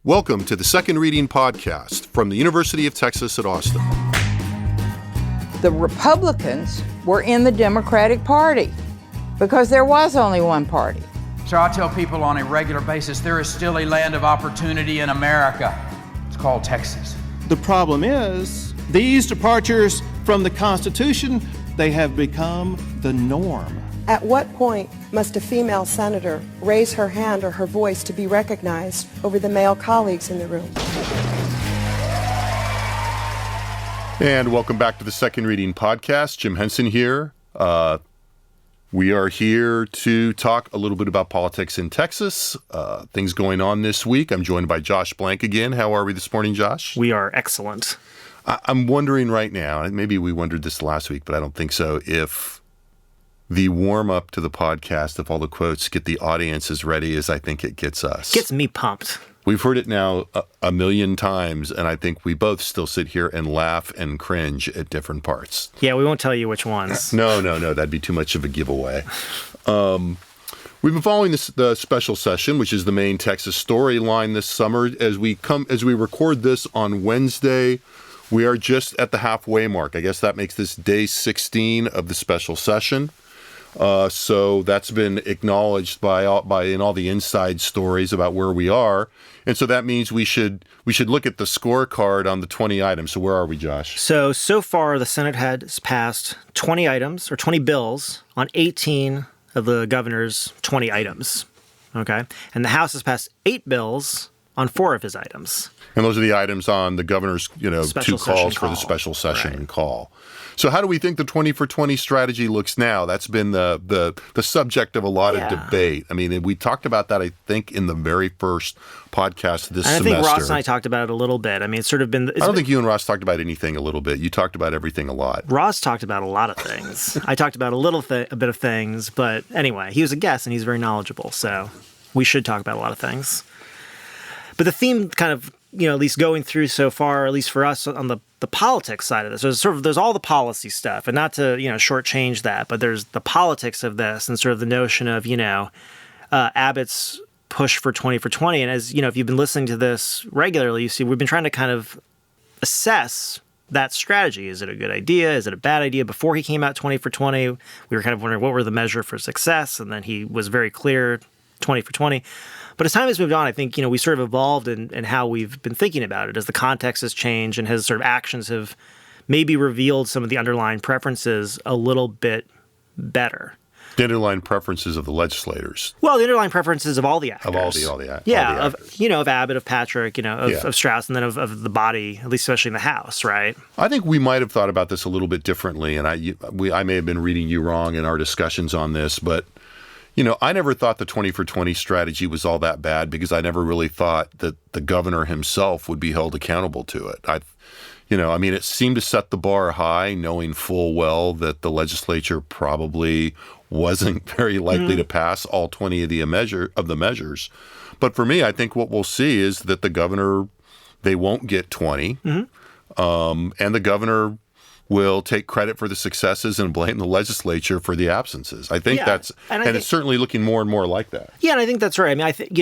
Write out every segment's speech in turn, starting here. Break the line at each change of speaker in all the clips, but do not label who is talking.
Welcome to the Second Reading Podcast from the University of Texas at Austin.
The Republicans were in the Democratic Party because there was only one party.
So I tell people on a regular basis, there is still a land of opportunity in America. It's called Texas.
The problem is, these departures from the Constitution, they have become the norm.
At what point must a female senator raise her hand or her voice to be recognized over the male colleagues in the room?
And welcome back to the Second Reading Podcast. Jim Henson here. We are here to talk a little bit about politics in Texas, things going on this week. I'm joined by Josh Blank again. How are we this morning, Josh?
We are excellent.
I'm wondering right now, and maybe we wondered this last week, but I don't think so, if the warm-up to the podcast, if all the quotes get the audience as ready as I think it gets us.
Gets me pumped.
We've heard it now a million times, and I think we both still sit here and laugh and cringe at different parts.
Yeah, we won't tell you which ones.
No, that'd be too much of a giveaway. We've been following the special session, which is the main Texas storyline this summer. As we record this on Wednesday, we are just at the halfway mark. I guess that makes this day 16 of the special session. So that's been acknowledged by in all the inside stories about where we are. And so that means we should look at the scorecard on the 20 items. So where are we, Josh?
So far, the Senate has passed 20 items or 20 bills on 18 of the governor's 20 items. Okay. And the House has passed 8 bills on 4 of his items.
And those are the items on the governor's,
Special
2 calls
session
for the
call.
special session
Right.
call. So how do we think the 20 for 20 strategy looks now? That's been the subject of a lot of debate. I mean, we talked about that, I think, in the very first podcast this semester.
I think Ross and I talked about it a little bit. I mean, it's sort of been...
I don't think you and Ross talked about anything a little bit. You talked about everything a lot.
Ross talked about a lot of things. I talked about a bit of things. But anyway, he was a guest and he's very knowledgeable. So we should talk about a lot of things. But the theme kind of, at least going through so far, at least for us on the politics side of this, there's all the policy stuff, and not to, shortchange that, but there's the politics of this and sort of the notion of, Abbott's push for 20 for 20. And as, if you've been listening to this regularly, you see we've been trying to kind of assess that strategy. Is it a good idea? Is it a bad idea? Before he came out 20 for 20, we were kind of wondering what were the measure for success. And then he was very clear, 20 for 20. But as time has moved on, I think, we sort of evolved in how we've been thinking about it as the context has changed and his sort of actions have maybe revealed some of the underlying preferences a little bit better.
The underlying preferences of the legislators.
Well, the underlying preferences of all the actors.
Of all the actors.
Yeah, of Abbott, of Patrick, of Strauss, and then of the body, at least especially in the House, right?
I think we might have thought about this a little bit differently, and I may have been reading you wrong in our discussions on this, but I never thought the 20 for 20 strategy was all that bad because I never really thought that the governor himself would be held accountable to it. It seemed to set the bar high, knowing full well that the legislature probably wasn't very likely to pass all 20 of the measures. But for me, I think what we'll see is that the governor, they won't get 20, and the governor will take credit for the successes and blame the legislature for the absences. I think it's certainly looking more and more like that.
Yeah, and I think that's right. I mean, I think,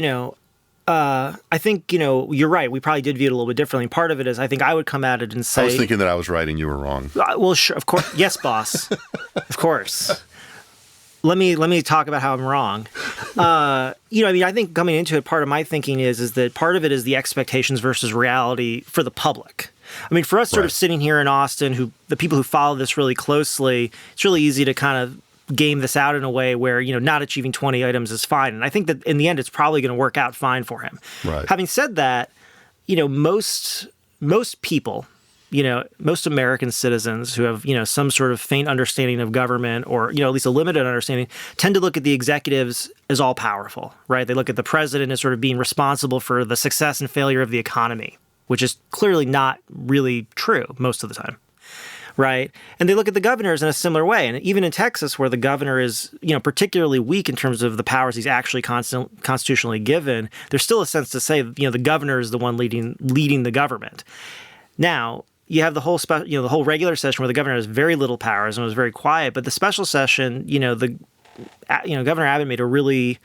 you're right. We probably did view it a little bit differently. Part of it is I think I would come at it and say...
I was thinking that I was right and you were wrong.
Well, sure, of course. Yes, boss. Of course. Let me talk about how I'm wrong. I think coming into it, part of my thinking is that part of it is the expectations versus reality for the public. I mean, for us sort of sitting here in Austin, the people who follow this really closely, it's really easy to kind of game this out in a way where, not achieving 20 items is fine. And I think that in the end, it's probably going to work out fine for him.
Right.
Having said that, most people, most American citizens who have, some sort of faint understanding of government or, at least a limited understanding, tend to look at the executives as all powerful, right? They look at the president as sort of being responsible for the success and failure of the economy, which is clearly not really true most of the time, right? And they look at the governors in a similar way. And even in Texas, where the governor is, particularly weak in terms of the powers he's actually constitutionally given, there's still a sense to say, the governor is the one leading the government. Now, you have the whole the whole regular session where the governor has very little powers and was very quiet. But the special session, Governor Abbott made a really,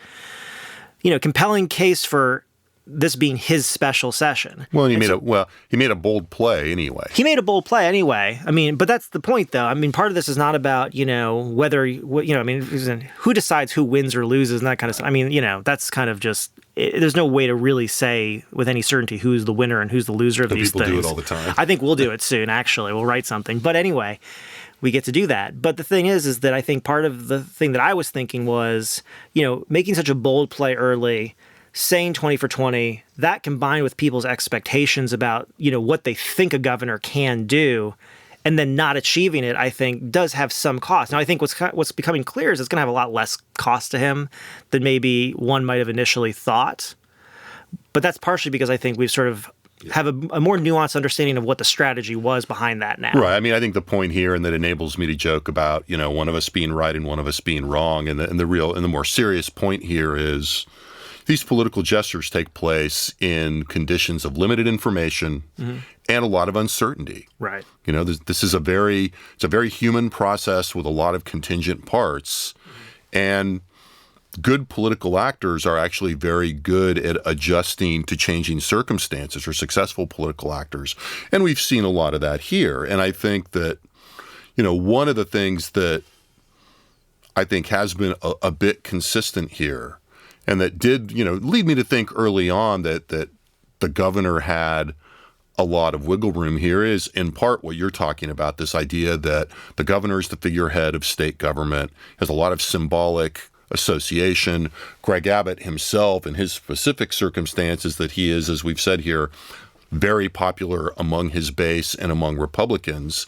compelling case for this being his special session.
Well, he made a bold play anyway.
He made a bold play anyway. I mean, but that's the point, though. I mean, part of this is not about, whether, who decides who wins or loses and that kind of stuff. I mean, that's kind of just, there's no way to really say with any certainty who's the winner and who's the loser of these things.
People do it all the time.
I think we'll do it soon, actually. We'll write something. But anyway, we get to do that. But the thing is that I think part of the thing that I was thinking was, making such a bold play early, saying 20 for 20, that combined with people's expectations about, what they think a governor can do, and then not achieving it, I think does have some cost. Now, I think what's becoming clear is it's going to have a lot less cost to him than maybe one might have initially thought. But that's partially because I think we've sort of have a more nuanced understanding of what the strategy was behind that now.
Right. I mean, I think the point here, and that enables me to joke about, one of us being right and one of us being wrong, and the more serious point here is these political gestures take place in conditions of limited information and a lot of uncertainty.
Right.
This is a very human process with a lot of contingent parts, and good political actors are actually very good at adjusting to changing circumstances, or successful political actors. And we've seen a lot of that here. And I think that, one of the things that I think has been a bit consistent here, and that did, lead me to think early on that the governor had a lot of wiggle room here, is in part what you're talking about, this idea that the governor is the figurehead of state government, has a lot of symbolic association. Greg Abbott himself, in his specific circumstances, that he is, as we've said here, very popular among his base and among Republicans.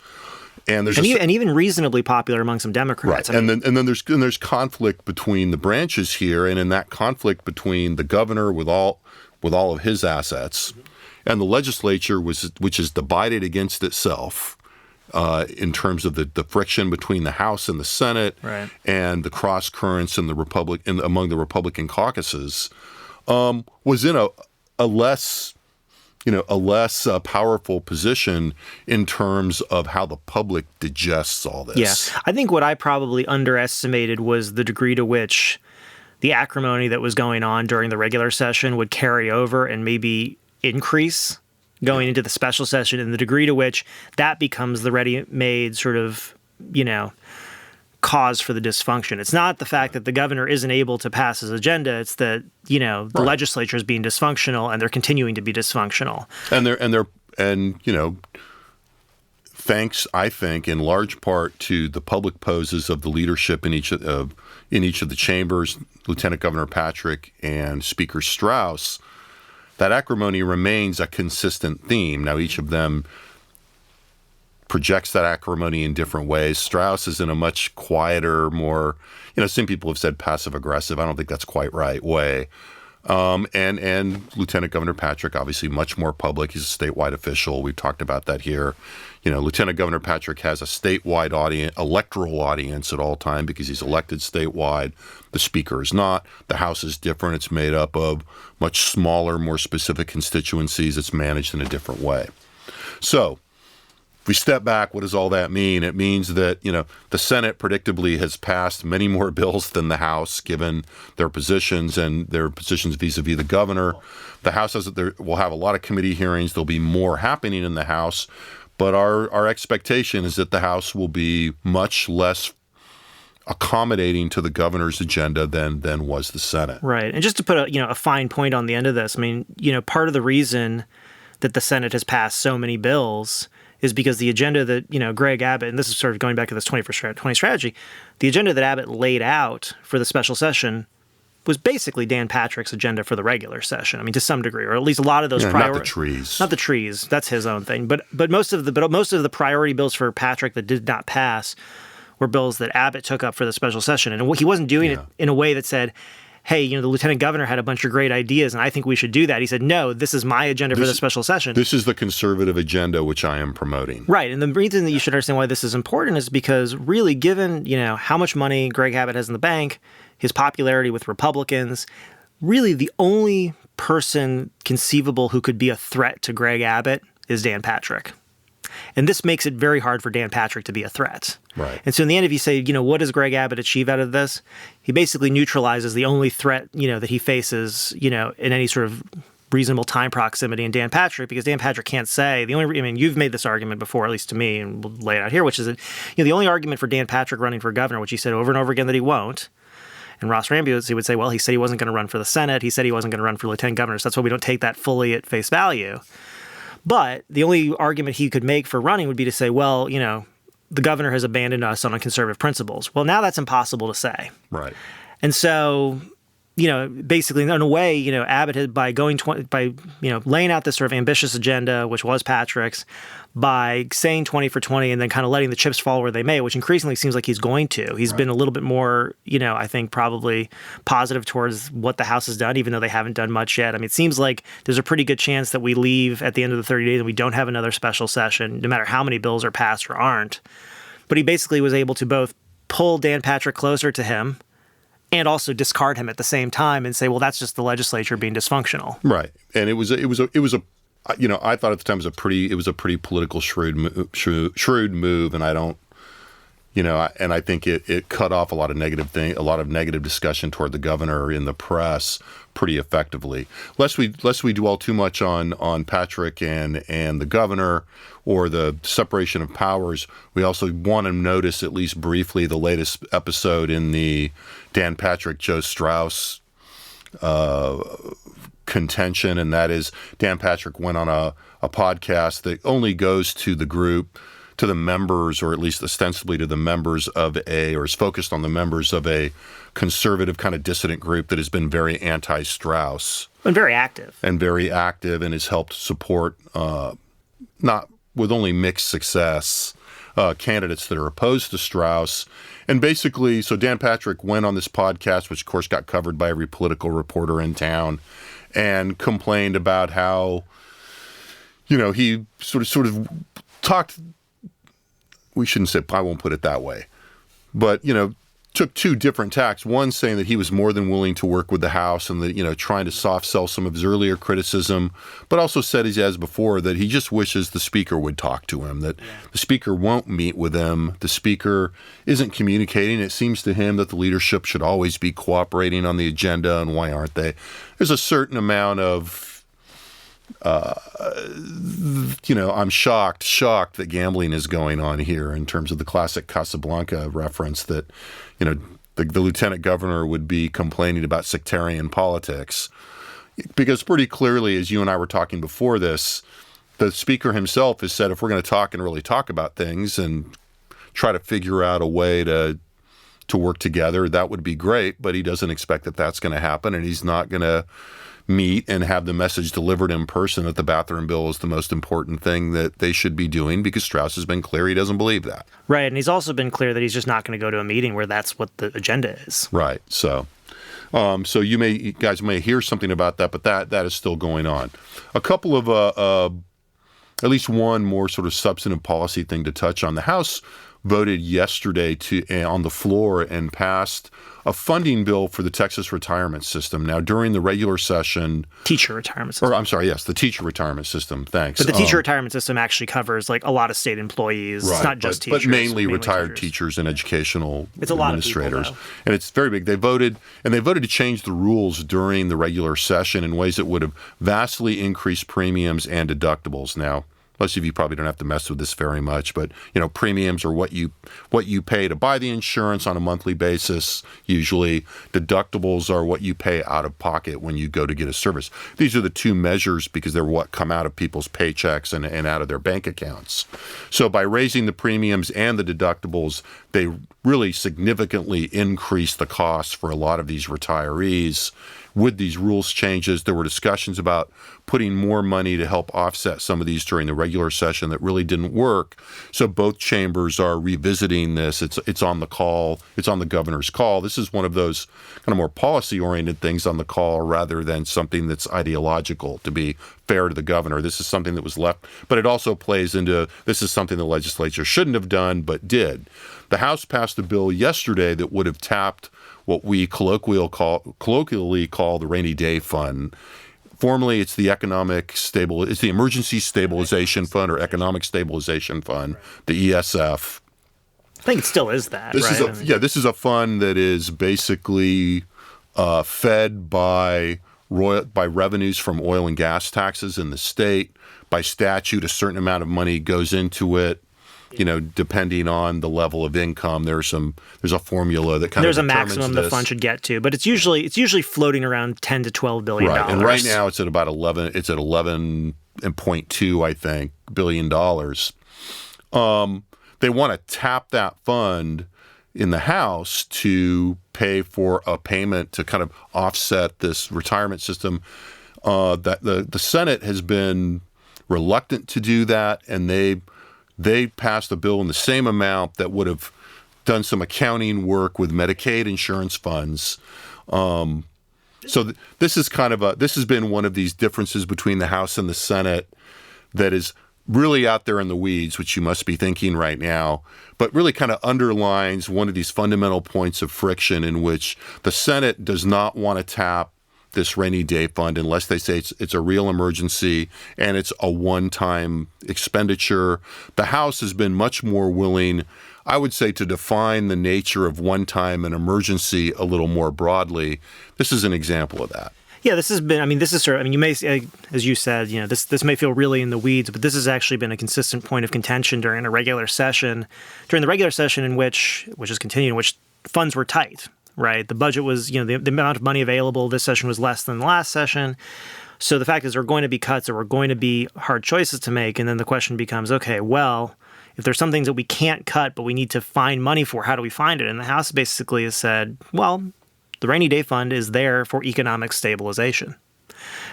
And
even reasonably popular among some Democrats.
Right. And then there's conflict between the branches here, and in that conflict between the governor with all of his assets and the legislature, which is divided against itself in terms of the friction between the House and the Senate,
right,
and the cross currents in among the Republican caucuses, was in a less powerful position in terms of how the public digests all this.
Yeah. I think what I probably underestimated was the degree to which the acrimony that was going on during the regular session would carry over and maybe increase going into the special session, and the degree to which that becomes the ready-made sort of, cause for the dysfunction. It's not the fact that the governor isn't able to pass his agenda. It's that, the legislature is being dysfunctional, and they're continuing to be dysfunctional.
Thanks, I think, in large part to the public poses of the leadership in each of the chambers, Lieutenant Governor Patrick and Speaker Strauss, that acrimony remains a consistent theme. Now, each of them projects that acrimony in different ways. Strauss is in a much quieter, more, some people have said passive-aggressive. I don't think that's quite right way. And Lieutenant Governor Patrick, obviously much more public. He's a statewide official. We've talked about that here. Lieutenant Governor Patrick has a statewide electoral audience at all time because he's elected statewide. The Speaker is not. The House is different. It's made up of much smaller, more specific constituencies. It's managed in a different way. So if we step back, what does all that mean? It means that, the Senate predictably has passed many more bills than the House, given their positions and their positions vis-a-vis the governor. The House will have a lot of committee hearings. There'll be more happening in the House. But our expectation is that the House will be much less accommodating to the governor's agenda than was the Senate.
Right. And just to put a fine point on the end of this, I mean, part of the reason that the Senate has passed so many bills is because the agenda that, Greg Abbott, and this is sort of going back to this 20 for 20 strategy, the agenda that Abbott laid out for the special session was basically Dan Patrick's agenda for the regular session. I mean, to some degree, or at least a lot of those
not the trees.
Not the trees. That's his own thing. But most of the priority bills for Patrick that did not pass were bills that Abbott took up for the special session. And he wasn't doing it in a way that said, hey, the lieutenant governor had a bunch of great ideas, and I think we should do that. He said, no, this is my agenda for the special session.
This is the conservative agenda, which I am promoting.
Right. And the reason that you should understand why this is important is because really, given, how much money Greg Abbott has in the bank, his popularity with Republicans, really the only person conceivable who could be a threat to Greg Abbott is Dan Patrick. And this makes it very hard for Dan Patrick to be a threat.
Right.
And so in the end, if you say, what does Greg Abbott achieve out of this? He basically neutralizes the only threat, that he faces, in any sort of reasonable time proximity in Dan Patrick, because Dan Patrick can't say you've made this argument before, at least to me, and we'll lay it out here, which is that the only argument for Dan Patrick running for governor, which he said over and over again that he won't. And Ross Ramsey would say, well, he said he wasn't going to run for the Senate. He said he wasn't going to run for lieutenant governor. So that's why we don't take that fully at face value. But the only argument he could make for running would be to say, well, the governor has abandoned us on conservative principles. Well, now that's impossible to say.
Right.
And so, basically, in a way, Abbott had, by laying out this sort of ambitious agenda, which was Patrick's, by saying 20 for 20 and then kind of letting the chips fall where they may, which increasingly seems like he's going to. He's been a little bit more, I think probably positive towards what the House has done, even though they haven't done much yet. I mean, it seems like there's a pretty good chance that we leave at the end of the 30 days and we don't have another special session, no matter how many bills are passed or aren't. But he basically was able to both pull Dan Patrick closer to him and also discard him at the same time and say, well, that's just the legislature being dysfunctional.
Right. And it was a I thought at the time it was a pretty political shrewd move, and I don't, and I think it cut off a lot of negative discussion toward the governor in the press pretty effectively. Lest we dwell too much on Patrick and the governor or the separation of powers, we also want to notice at least briefly the latest episode in the Dan Patrick, Joe Strauss contention, and that is Dan Patrick went on a podcast that only goes to the group, to the members, or at least ostensibly to the members or is focused on the members of a conservative kind of dissident group that has been very anti-Strauss.
And very active.
And has helped support, not with only mixed success, candidates that are opposed to Strauss. And basically, so Dan Patrick went on this podcast, which of course got covered by every political reporter in town, and complained about how, he sort of talked, we shouldn't say, I won't put it that way, but, took two different tacks. One saying that he was more than willing to work with the House and that, trying to soft sell some of his earlier criticism, but also said, as he has before, that he just wishes the speaker would talk to him, that the speaker won't meet with him. The speaker isn't communicating. It seems to him that the leadership should always be cooperating on the agenda, and why aren't they? There's a certain amount of I'm shocked that gambling is going on here in terms of the classic Casablanca reference that, the lieutenant governor would be complaining about sectarian politics. Because pretty clearly, as you and I were talking before this, the speaker himself has said, if we're going to talk and really talk about things and try to figure out a way to work together, that would be great, but he doesn't expect that that's going to happen, and he's not going to meet and have the message delivered in person that the bathroom bill is the most important thing that they should be doing, because Strauss has been clear he doesn't believe that.
Right, and he's also been clear that he's just not going to go to a meeting where that's what the agenda is.
Right, so you guys may hear something about that, but that is still going on. A couple of, at least one more sort of substantive policy thing to touch on. The House voted yesterday on the floor and passed a funding bill for the Texas retirement system. Now, during the regular session...
Teacher retirement system.
The teacher retirement system. Thanks.
But the teacher retirement system actually covers a lot of state employees.
Right,
it's not just teachers.
But mainly retired teachers and educational
it's a lot
administrators.
Of people,
and it's very big. They voted to change the rules during the regular session in ways that would have vastly increased premiums and deductibles. Now, most of you probably don't have to mess with this very much, but premiums are what you pay to buy the insurance on a monthly basis. Usually, deductibles are what you pay out of pocket when you go to get a service. These are the two measures because they're what come out of people's paychecks and out of their bank accounts. So by raising the premiums and the deductibles, they really significantly increase the costs for a lot of these retirees. With these rules changes, there were discussions about putting more money to help offset some of these during the regular session that really didn't work. So both chambers are revisiting this. It's on the call. It's on the governor's call. This is one of those kind of more policy-oriented things on the call rather than something that's ideological, to be fair to the governor. This is something that was left, but it also plays into this is something the legislature shouldn't have done but did. The House passed a bill yesterday that would have tapped what we colloquially call the rainy day fund. Formally, it's the Emergency Stabilization Fund or Economic Stabilization Fund, the ESF.
I think it still is that,
This is a fund that is basically fed by by revenues from oil and gas taxes in the state. By statute, a certain amount of money goes into it. Depending on the level of income, there's a formula that
there's
of
a
determines
maximum
this.
the fund should get to, but it's usually floating around $10 to $12 billion.
Right, and right now it's at about 11. It's at 11.2, I think, $billion. They want to tap that fund in the House to pay for a payment to kind of offset this retirement system. That the Senate has been reluctant to do that, and they passed a bill in the same amount that would have done some accounting work with Medicaid insurance funds. This has been one of these differences between the House and the Senate that is really out there in the weeds, which you must be thinking right now, but really kind of underlines one of these fundamental points of friction in which the Senate does not want to tap this rainy day fund unless they say it's a real emergency and it's a one-time expenditure. The House has been much more willing, I would say, to define the nature of one-time and emergency a little more broadly. This is an example of that.
Yeah, this has been, you may, as you said, this may feel really in the weeds, but this has actually been a consistent point of contention during the regular session in which is continuing, in which funds were tight, right? The budget was, the amount of money available this session was less than the last session. So the fact is there are going to be cuts, there are going to be hard choices to make. And then the question becomes, okay, well, if there's some things that we can't cut, but we need to find money for, how do we find it? And the House basically has said, well, the rainy day fund is there for economic stabilization.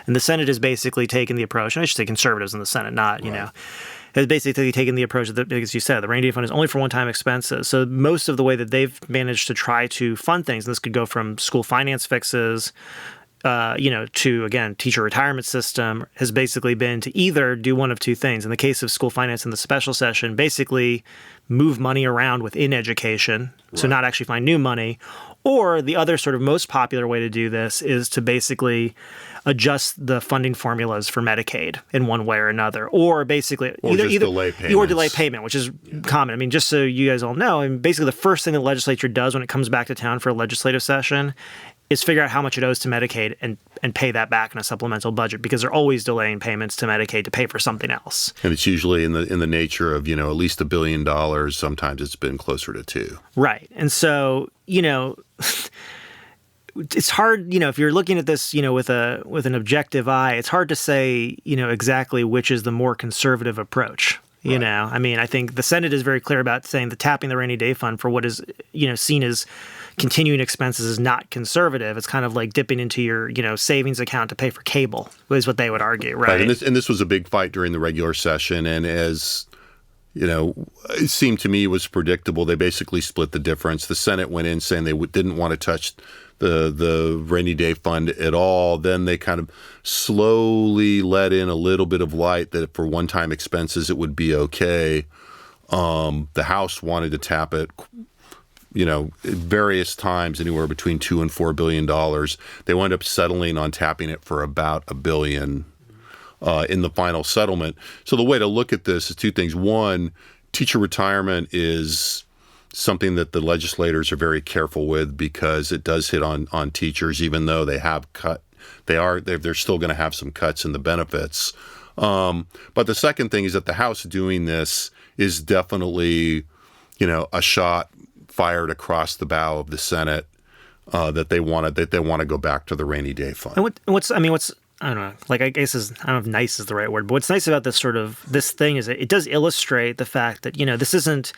And the Senate has basically taken the approach, and I should say conservatives in the Senate, not, has basically taken the approach that, as you said, the rainy day fund is only for one-time expenses. So most of the way that they've managed to try to fund things, and this could go from school finance fixes, to, again, teacher retirement system, has basically been to either do one of two things. In the case of school finance in the special session, basically move money around within education, so not actually find new money. Or the other sort of most popular way to do this is to basically adjust the funding formulas for Medicaid in one way or another, or basically
delay
payment, which is common. I mean, just so you guys all know, basically the first thing the legislature does when it comes back to town for a legislative session is figure out how much it owes to Medicaid and pay that back in a supplemental budget, because they're always delaying payments to Medicaid to pay for something else.
And it's usually in the nature of, at least $1 billion. Sometimes it's been closer to $2 billion.
Right. And so, it's hard, if you're looking at this, with an objective eye, it's hard to say, exactly which is the more conservative approach. I think the Senate is very clear about saying that tapping the rainy day fund for what is, seen as continuing expenses is not conservative. It's kind of like dipping into your, savings account to pay for cable, is what they would argue, right?
And this was a big fight during the regular session, and as it seemed to me was predictable. They basically split the difference. The Senate went in saying they didn't want to touch the rainy day fund at all. Then they kind of slowly let in a little bit of light that for one-time expenses it would be okay. The House wanted to tap it, at various times, anywhere between $2 and $4 billion. They wound up settling on tapping it for about $1 billion. In the final settlement. So the way to look at this is two things. One, teacher retirement is something that the legislators are very careful with because it does hit on teachers, even though they have cut. They're still going to have some cuts in the benefits. But the second thing is that the House doing this is definitely, a shot fired across the bow of the Senate that they want to go back to the rainy day fund.
And what's I don't know, I guess I don't know if nice is the right word, but what's nice about this thing is it does illustrate the fact that, this isn't,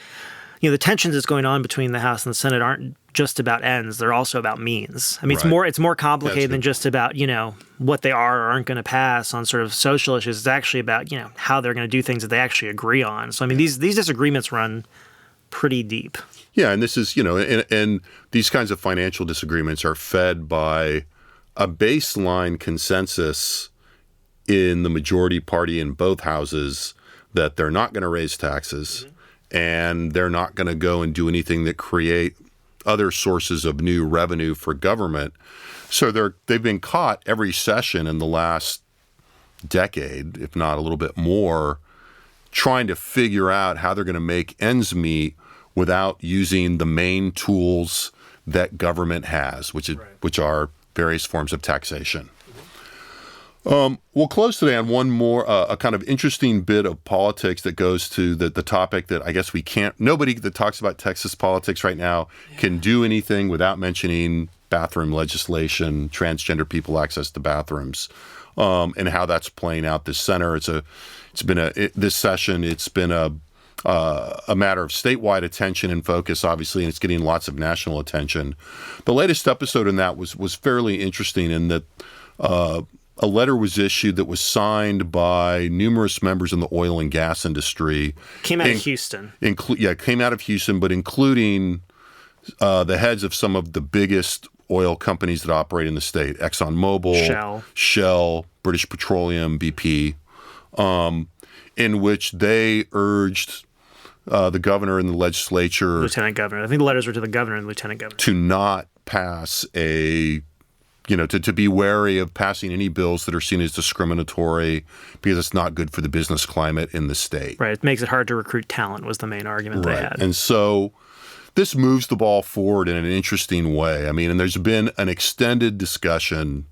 the tensions that's going on between the House and the Senate aren't just about ends, they're also about means. I mean, it's more complicated than just about, what they are or aren't going to pass on sort of social issues. It's actually about, how they're going to do things that they actually agree on. So, I mean, these disagreements run pretty deep. Yeah,
and this is, and these kinds of financial disagreements are fed by a baseline consensus in the majority party in both houses that they're not going to raise taxes and they're not going to go and do anything that create other sources of new revenue for government. So they've been caught every session in the last decade, if not a little bit more, trying to figure out how they're going to make ends meet without using the main tools that government has, which are various forms of taxation. We'll close today on one more, a kind of interesting bit of politics that goes to the topic that I guess nobody that talks about Texas politics right now can do anything without mentioning bathroom legislation, transgender people access to bathrooms, and how that's playing out this session. It's been a matter of statewide attention and focus, obviously, and it's getting lots of national attention. The latest episode in that was fairly interesting in that a letter was issued that was signed by numerous members in the oil and gas industry.
Came out of Houston.
Came out of Houston, but including the heads of some of the biggest oil companies that operate in the state: ExxonMobil, Shell, British Petroleum, BP, in which they urged the governor and the legislature,
lieutenant governor. I think the letters were to the governor and the lieutenant governor,
to not pass to be wary of passing any bills that are seen as discriminatory because it's not good for the business climate in the state.
Right. It makes it hard to recruit talent was the main argument they had.
And so this moves the ball forward in an interesting way. I mean, and there's been an extended discussion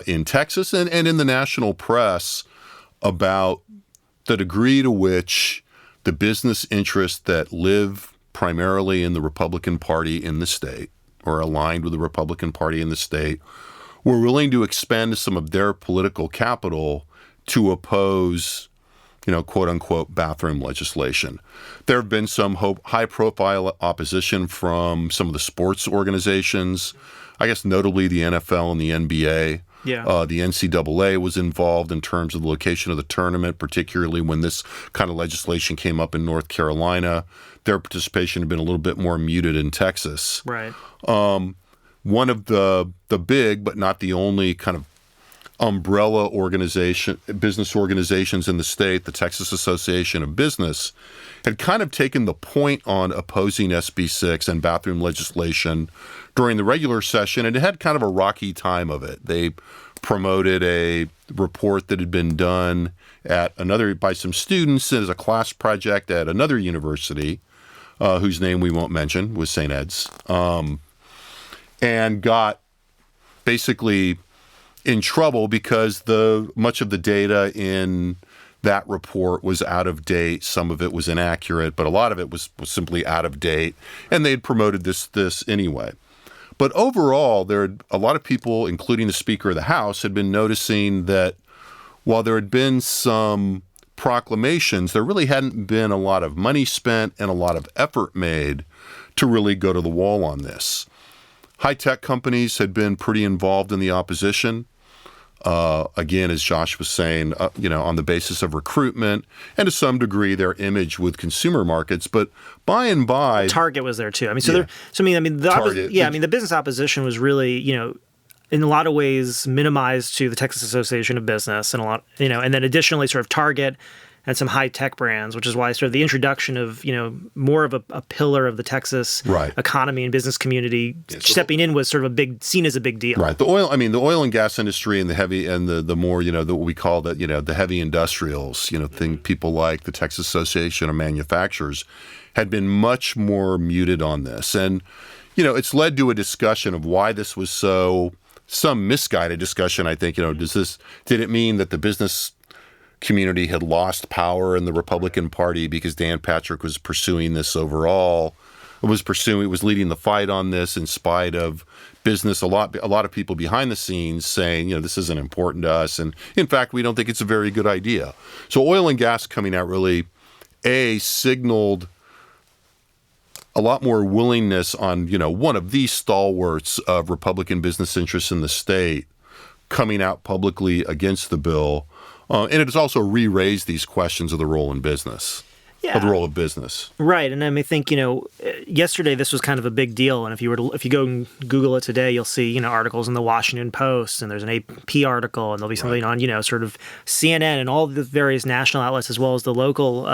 in Texas and in the national press about the degree to which the business interests that live primarily in the Republican Party in the state or aligned with the Republican Party in the state were willing to expend some of their political capital to oppose, quote unquote, bathroom legislation. There have been some high profile opposition from some of the sports organizations, I guess notably the NFL and the NBA.
Yeah.
The NCAA was involved in terms of the location of the tournament, particularly when this kind of legislation came up in North Carolina. Their participation had been a little bit more muted in Texas.
Right.
One of the big, but not the only kind of umbrella business organizations in the state, the Texas Association of Business, had kind of taken the point on opposing SB 6 and bathroom legislation during the regular session, and it had kind of a rocky time of it. They promoted a report that had been done by some students as a class project at another university, whose name we won't mention, was St. Ed's, and got basically in trouble because much of the data in that report was out of date. Some of it was inaccurate, but a lot of it was simply out of date, and they had promoted this anyway. But overall, a lot of people, including the Speaker of the House, had been noticing that while there had been some proclamations, there really hadn't been a lot of money spent and a lot of effort made to really go to the wall on this. High-tech companies had been pretty involved in the opposition. Again, as Josh was saying, on the basis of recruitment and to some degree their image with consumer markets. But by and by,
Target was there too. I mean, the business opposition was really, in a lot of ways minimized to the Texas Association of Business and and then additionally sort of Target and some high-tech brands, which is why sort of the introduction of, more of a pillar of the Texas economy and business community stepping in was sort of seen as a big deal.
Right. The oil and gas industry and the heavy and the more, what we call the heavy industrials, people like the Texas Association of Manufacturers had been much more muted on this. And, it's led to a discussion of why this was some misguided discussion, I think, did it mean that the business community had lost power in the Republican Party because Dan Patrick was pursuing this overall, was leading the fight on this in spite of business, a lot of people behind the scenes saying, this isn't important to us. And in fact, we don't think it's a very good idea. So oil and gas coming out really, signaled a lot more willingness on, one of these stalwarts of Republican business interests in the state coming out publicly against the bill. And it has also re-raised these questions of the role in business, of the role of business.
Right. And I think, yesterday this was kind of a big deal. And if you go and Google it today, you'll see, articles in the Washington Post, and there's an AP article, and there'll be something on, sort of CNN and all the various national outlets as well as the local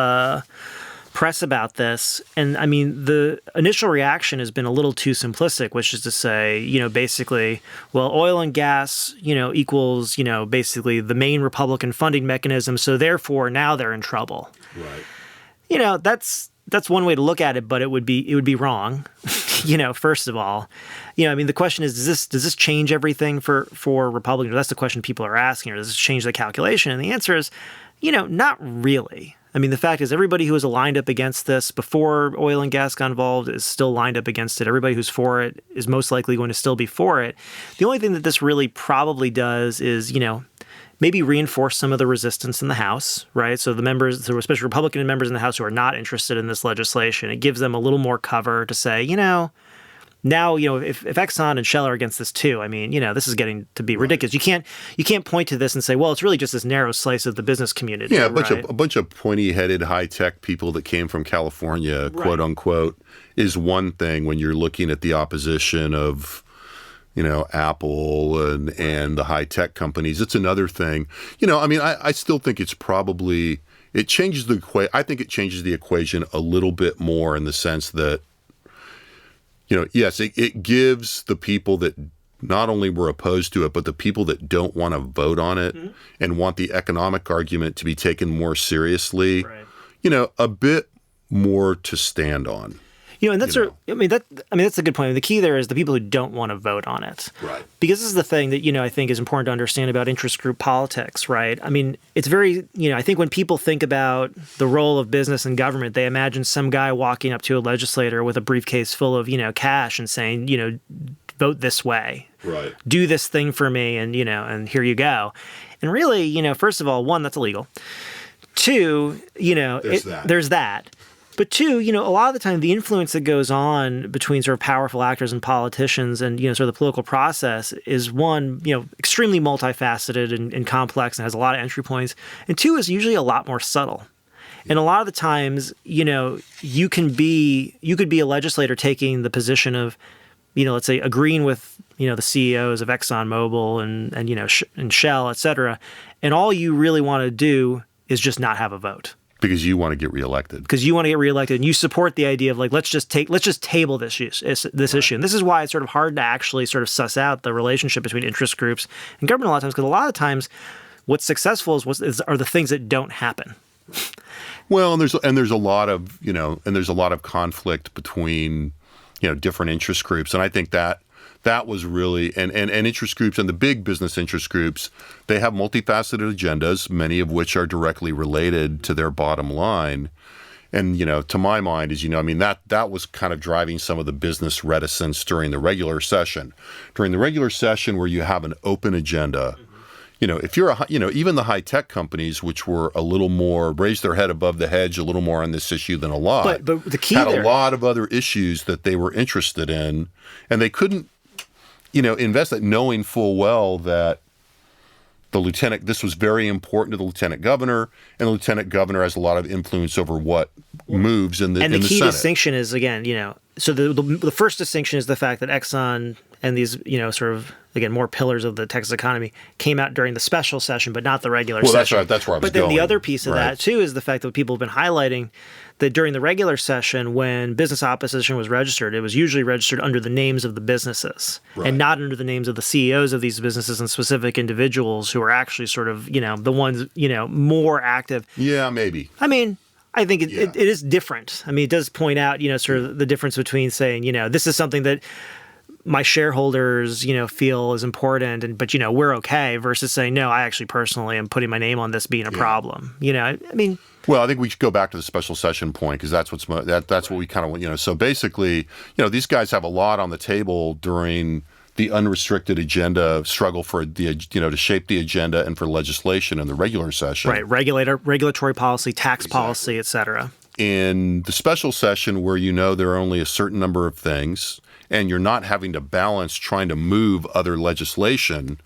press about this. And I mean, the initial reaction has been a little too simplistic, which is to say, basically, well, oil and gas, equals, basically the main Republican funding mechanism. So therefore, now they're in trouble.
Right.
That's one way to look at it, but it would be wrong. first of all, I mean, the question is, does this change everything for Republicans? That's the question people are asking, or does this change the calculation? And the answer is, not really. I mean, the fact is everybody who was lined up against this before oil and gas got involved is still lined up against it. Everybody who's for it is most likely going to still be for it. The only thing that this really probably does is, maybe reinforce some of the resistance in the House, right? So the members, so especially Republican members in the House who are not interested in this legislation, it gives them a little more cover to say, now, if Exxon and Shell are against this too, I mean, this is getting to be ridiculous. You can't point to this and say, well, it's really just this narrow slice of the business community.
Yeah,
a
bunch of pointy-headed, high-tech people that came from California, quote unquote, is one thing when you're looking at the opposition of, Apple and the high-tech companies. It's another thing. I mean, I still think it's probably I think it changes the equation a little bit more in the sense that, yes, it gives the people that not only were opposed to it, but the people that don't want to vote on it and want the economic argument to be taken more seriously, a bit more to stand on.
And that's that's a good point. The key there is the people who don't want to vote on it.
Right.
Because this is the thing that, I think is important to understand about interest group politics, right? I mean, it's very, I think when people think about the role of business and government, they imagine some guy walking up to a legislator with a briefcase full of, cash and saying, vote this way.
Right.
Do this thing for me and, and here you go. And really, first of all, one, that's illegal. Two, there's that. But two, a lot of the time, the influence that goes on between sort of powerful actors and politicians and, sort of the political process is one, extremely multifaceted and complex and has a lot of entry points. And two, is usually a lot more subtle. And a lot of the times, you could be a legislator taking the position of, let's say agreeing with, the CEOs of ExxonMobil and Shell, et cetera. And all you really want to do is just not have a vote.
Because you want to get reelected.
And you support the idea of let's just table this issue. And this is why it's sort of hard to actually sort of suss out the relationship between interest groups and government a lot of times, because a lot of times what's successful are the things that don't happen.
Well, and there's a lot of conflict between different interest groups, and I think that was really and interest groups and the big business interest groups, they have multifaceted agendas, many of which are directly related to their bottom line. And, to my mind is, that was kind of driving some of the business reticence during the regular session. During the regular session where you have an open agenda, if you're even the high tech companies, which were a little more raised their head above the hedge a little more on this issue than a lot,
but the key
had
there,
a lot of other issues that they were interested in, and they couldn't invest it knowing full well that this was very important to the lieutenant governor, and the lieutenant governor has a lot of influence over what moves in the Senate.
And the key distinction is, again, so the first distinction is the fact that Exxon and these, sort of, again, more pillars of the Texas economy came out during the special session, but not the regular session.
Well, that's right. That's where I was going.
But then the other piece of that, too, is the fact that people have been highlighting that during the regular session, when business opposition was registered, it was usually registered under the names of the businesses and not under the names of the CEOs of these businesses and specific individuals who are actually sort of, the ones, more active.
Yeah, maybe.
I mean, I think it is different. I mean, it does point out, sort of the difference between saying, this is something that my shareholders, feel is important, but we're okay, versus saying, no, I actually personally am putting my name on this being a problem. I mean.
Well, I think we should go back to the special session point, because that's what we kind of, so basically, these guys have a lot on the table during the unrestricted agenda struggle for the, to shape the agenda and for legislation in the regular session.
Right. Regulatory policy, tax policy, et cetera.
In the special session where there are only a certain number of things and you're not having to balance trying to move other legislation,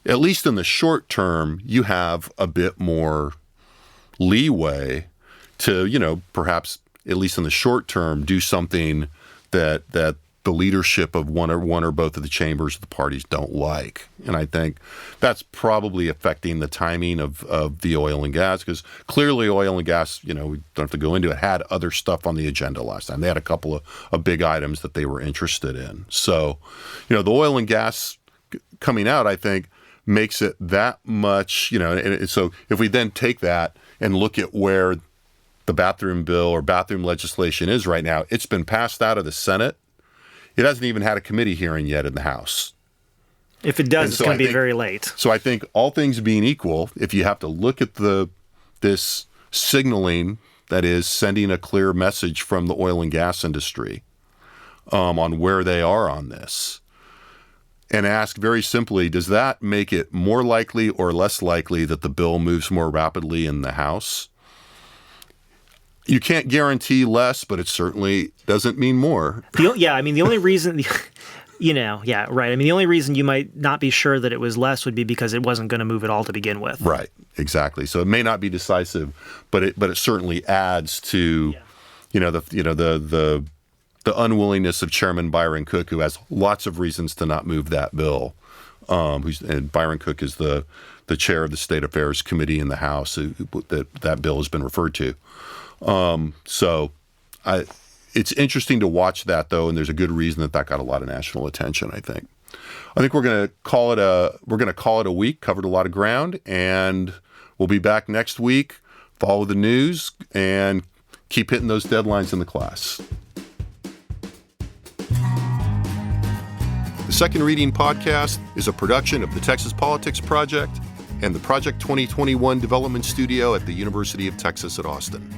at least in the short term, you have a bit more leeway to, perhaps at least in the short term, do something that the leadership of one or both of the chambers of the parties don't like. And I think that's probably affecting the timing of the oil and gas, because clearly oil and gas, we don't have to go into it, had other stuff on the agenda last time. They had a couple of big items that they were interested in. So, the oil and gas coming out, I think, makes it that much, and so if we then take that and look at where the bathroom bill or bathroom legislation is right now, it's been passed out of the Senate, it hasn't even had a committee hearing yet in the House.
If it does,
And
it's
so
going
I
to be
think-
very late.
So I think all things being equal, if you have to look at this signaling, that is sending a clear message from the oil and gas industry on where they are on this, and ask very simply, does that make it more likely or less likely that the bill moves more rapidly in the House? You can't guarantee less, but it certainly doesn't mean more.
The only reason, right. I mean, the only reason you might not be sure that it was less would be because it wasn't going to move at all to begin with.
Right, exactly. So it may not be decisive, but it certainly adds to, the unwillingness of Chairman Byron Cook, who has lots of reasons to not move that bill. And Byron Cook is the chair of the State Affairs Committee in the House that bill has been referred to. It's interesting to watch that, though, and there's a good reason that got a lot of national attention, I think. I think we're going to call it a week. Covered a lot of ground, and we'll be back next week. Follow the news and keep hitting those deadlines in the class. The Second Reading Podcast is a production of the Texas Politics Project and the Project 2021 Development Studio at the University of Texas at Austin.